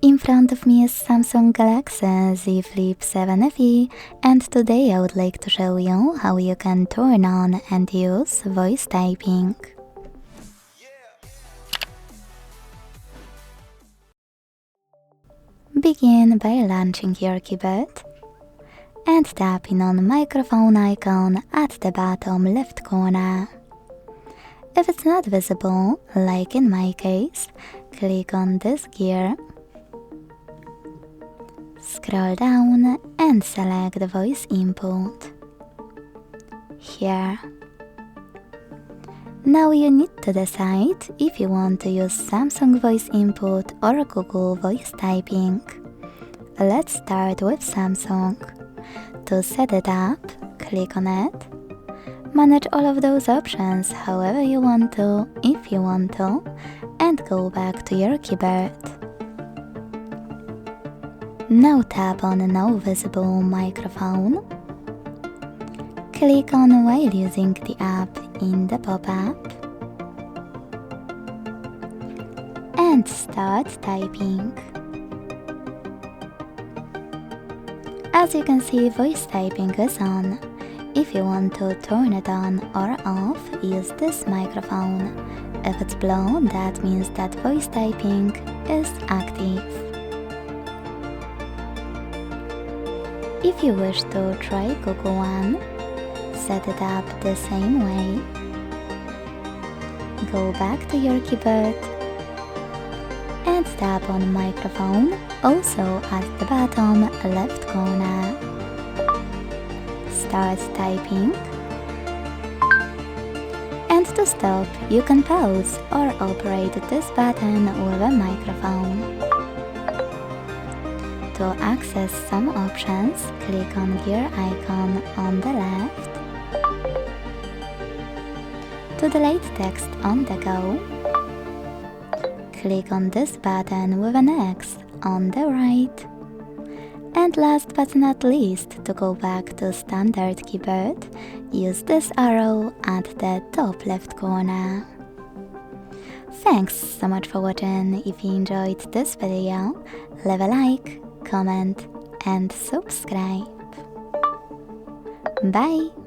In front of me is Samsung Galaxy Z Flip 7 FE, and today I would like to show you how you can turn on and use voice typing. Begin by launching your keyboard and tapping on the microphone icon at the bottom left corner. If it's not visible, like in my case, click on this gear, scroll down and select the voice input. Here. Now you need to decide if you want to use Samsung voice input or Google voice typing. Let's start with Samsung. To set it up, click on it. Manage all of those options however you want to, if you want to, and go back to your keyboard. Now tap on No Visible Microphone. Click on while using the app in the pop-up and start typing. As you can see, voice typing is on. If you want to turn it on or off, use this microphone. If it's blown, that means that voice typing is active. If you wish to try Google One, set it up the same way. Go back to your keyboard and tap on microphone, also at the bottom left corner. Start typing. And to stop, you can pause or operate this button with a microphone. To access some options, click on gear icon on the left. To delete text on the go, click on this button with an X on the right. And last but not least, to go back to standard keyboard, use this arrow at the top left corner. Thanks so much for watching. If you enjoyed this video, leave a like, comment and subscribe. Bye!